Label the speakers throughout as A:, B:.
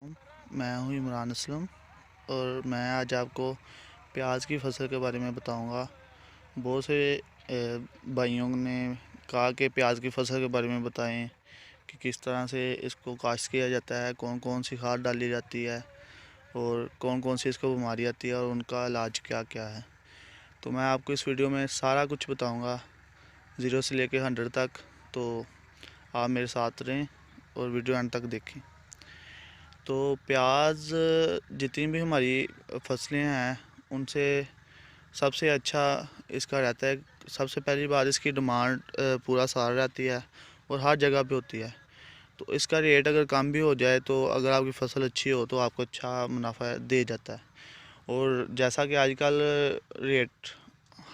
A: मैं हूँ इमरान असलम और मैं आज आपको प्याज की फसल के बारे में बताऊंगा। बहुत से भाइयों ने कहा कि प्याज की फसल के बारे में बताएं कि किस तरह से इसको काश्त किया जाता है, कौन कौन सी खाद डाली जाती है और कौन कौन सी इसको बीमारी आती है और उनका इलाज क्या क्या है। तो मैं आपको इस वीडियो में सारा कुछ बताऊंगा, ज़ीरो से लेकर 100 तक। तो आप मेरे साथ रहें और वीडियो एंड तक देखें। तो प्याज जितनी भी हमारी फसलें हैं उनसे सबसे अच्छा इसका रहता है। सबसे पहली बात, इसकी डिमांड पूरा साल रहती है और हर जगह पे होती है। तो इसका रेट अगर कम भी हो जाए तो अगर आपकी फ़सल अच्छी हो तो आपको अच्छा मुनाफा दे जाता है। और जैसा कि आजकल रेट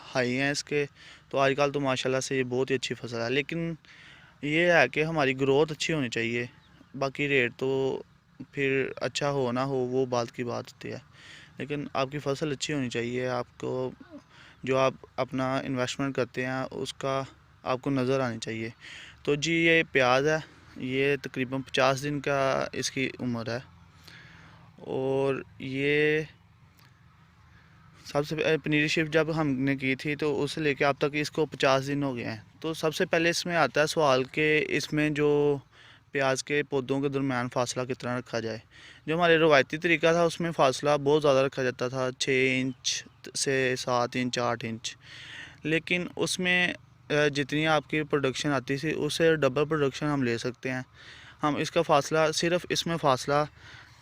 A: हाई हैं इसके, तो आजकल तो माशाल्लाह से ये बहुत ही अच्छी फसल है। लेकिन ये है कि हमारी ग्रोथ अच्छी होनी चाहिए। बाकी रेट तो फिर अच्छा हो ना हो वो बात की बात होती है, लेकिन आपकी फ़सल अच्छी होनी चाहिए। आपको जो आप अपना इन्वेस्टमेंट करते हैं उसका आपको नज़र आनी चाहिए। तो जी ये प्याज है, ये तकरीबन 50 दिन का इसकी उम्र है। और ये सबसे पनीरी शिफ्ट जब हमने की थी तो उससे लेके अब तक इसको 50 दिन हो गए हैं। तो सबसे पहले इसमें आता है सवाल कि इसमें जो प्याज के पौधों के दरमियान फासला कितना रखा जाए। जो हमारे रवायती तरीका था उसमें फ़ासला बहुत ज़्यादा रखा जाता था, 6 इंच से 7 इंच 8 इंच। लेकिन उसमें जितनी आपकी प्रोडक्शन आती थी उससे डबल प्रोडक्शन हम ले सकते हैं। हम इसका फ़ासला सिर्फ इसमें फ़ासला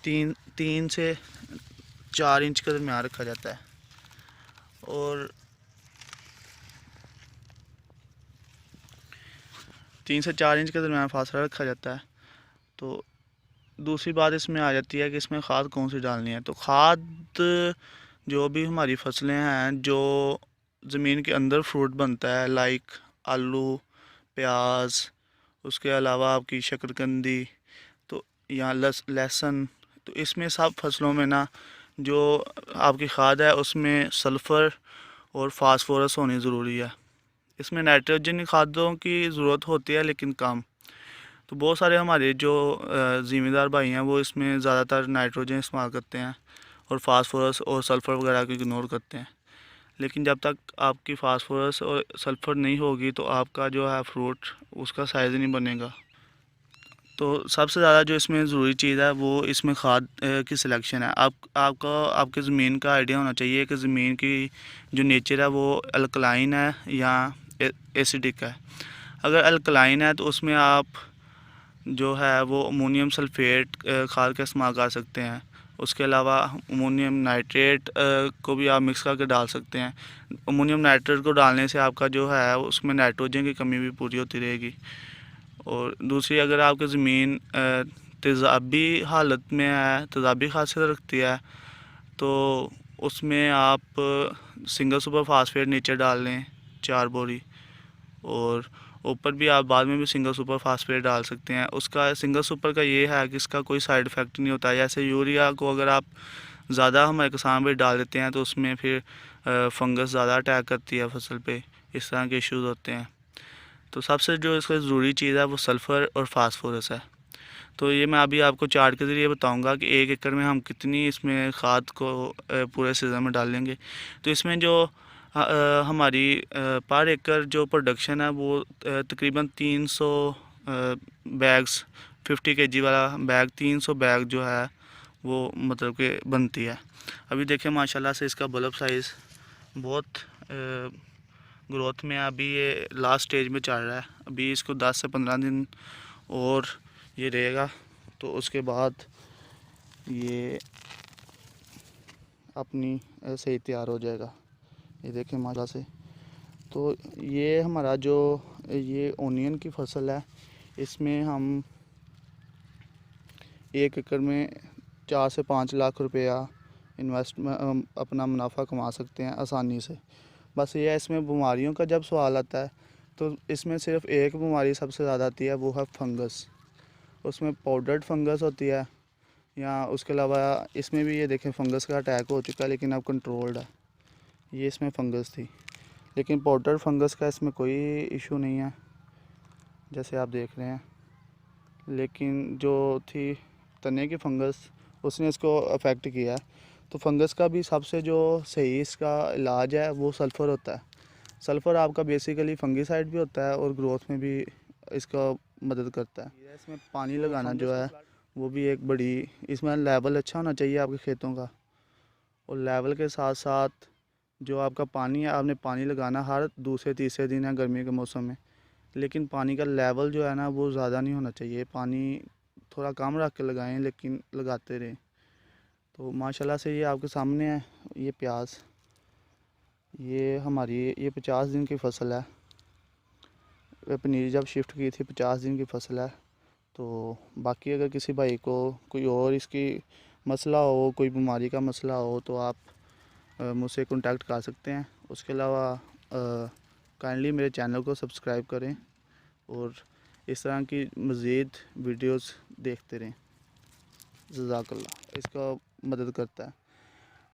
A: तीन तीन से 4 इंच के दरमियान रखा जाता है। और 3 से 4 इंच के दरमियान फासला रखा जाता है। तो दूसरी बात इसमें आ जाती है कि इसमें खाद कौन सी डालनी है। तो खाद जो भी हमारी फसलें हैं जो ज़मीन के अंदर फ्रूट बनता है, लाइक आलू, प्याज, उसके अलावा आपकी शकरकंदी, तो या लहसुन, तो इसमें सब फसलों में ना जो आपकी खाद है उसमें सल्फ़र और फास्फोरस होनी ज़रूरी है। इसमें नाइट्रोजन खादों की ज़रूरत होती है लेकिन कम। तो बहुत सारे हमारे जो ज़िम्मेदार भाई हैं वो इसमें ज़्यादातर नाइट्रोजन इस्तेमाल करते हैं और फास्फोरस और सल्फ़र वगैरह को इग्नोर करते हैं। लेकिन जब तक आपकी फास्फोरस और सल्फ़र नहीं होगी तो आपका जो है फ्रूट उसका साइज़ नहीं बनेगा। तो सबसे ज़्यादा जो इसमें ज़रूरी चीज़ है वो इसमें खाद की सिलेक्शन है। आपको आपके ज़मीन का आइडिया होना चाहिए कि ज़मीन की जो नेचर है वो अल्कलाइन है या एसिडिक है। अगर अल्कलाइन है तो उसमें आप जो है वो अमोनियम सल्फेट खाद का इस्तेमाल कर सकते हैं। उसके अलावा अमोनियम नाइट्रेट को भी आप मिक्स करके डाल सकते हैं। अमोनियम नाइट्रेट को डालने से आपका जो है उसमें नाइट्रोजन की कमी भी पूरी होती रहेगी। और दूसरी, अगर आपकी ज़मीन तेज़ाबी हालत में है, तेज़ाबी खासियत रखती है, तो उसमें आप सिंगल सुपर फास्फेट नीचे डाल लें 4 बोरी, और ऊपर भी आप बाद में भी सिंगल सुपर फास्फेट डाल सकते हैं। उसका सिंगल सुपर का ये है कि इसका कोई साइड इफ़ेक्ट नहीं होता है। जैसे यूरिया को अगर आप ज़्यादा हमारे किसान भाई डाल देते हैं तो उसमें फिर फंगस ज़्यादा अटैक करती है फसल पे, इस तरह के इश्यूज़ होते हैं। तो सबसे जो इसका ज़रूरी चीज़ है वो सल्फ़र और फास्फोरस है। तो ये मैं अभी आपको चार्ट के ज़रिए बताऊंगा कि 1 एकड़ में हम कितनी इसमें खाद को पूरे सीज़न में डालेंगे। तो इसमें जो हमारी पर एकड़ जो प्रोडक्शन है वो तकरीबन 300 बैग्स, 50 केजी वाला बैग 300 बैग जो है वो मतलब कि बनती है। अभी देखें माशाल्लाह से इसका बल्ब साइज़ बहुत ग्रोथ में, अभी ये लास्ट स्टेज में चल रहा है। अभी इसको 10 से 15 दिन और ये रहेगा, तो उसके बाद ये अपनी ऐसे ही तैयार हो जाएगा। ये देखें माशा से। तो ये हमारा जो ये ओनियन की फसल है, इसमें हम 1 एकड़ में 4 से 5 लाख रुपया इन्वेस्ट में अपना मुनाफा कमा सकते हैं आसानी से। बस ये है, इसमें बीमारियों का जब सवाल आता है तो इसमें सिर्फ एक बीमारी सबसे ज़्यादा आती है, वो है फंगस। उसमें पाउडर्ड फंगस होती है, या उसके अलावा इसमें भी ये देखें फंगस का अटैक हो चुका है लेकिन अब कंट्रोल्ड है। ये इसमें फंगस थी, लेकिन पाउडर्ड फंगस का इसमें कोई इशू नहीं है जैसे आप देख रहे हैं। लेकिन जो थी तने की फंगस उसने इसको अफेक्ट किया है। तो फंगस का भी सबसे जो सही इसका इलाज है वो सल्फ़र होता है। सल्फ़र आपका बेसिकली फंगीसाइड भी होता है और ग्रोथ में भी इसका मदद करता है। इसमें पानी लगाना जो है वो भी एक बड़ी, इसमें लेवल अच्छा होना चाहिए आपके खेतों का, और लेवल के साथ साथ जो आपका पानी है, आपने पानी लगाना हर दूसरे तीसरे दिन है गर्मी के मौसम में, लेकिन पानी का लेवल जो है ना वो ज़्यादा नहीं होना चाहिए। पानी थोड़ा कम रख के लगाएं लेकिन लगाते रहें। तो माशाल्लाह से ये आपके सामने है, ये प्याज, ये हमारी ये 50 दिन की फसल है। पनीर जब शिफ्ट की थी 50 दिन की फसल है। तो बाकी अगर किसी भाई को कोई और इसकी मसला हो, कोई बीमारी का मसला हो, तो आप मुझसे कांटेक्ट कर सकते हैं। उसके अलावा काइंडली मेरे चैनल को सब्सक्राइब करें और इस तरह की मज़ीद वीडियोस देखते रहें। जज़ाकल्लाह, इसका मदद करता है।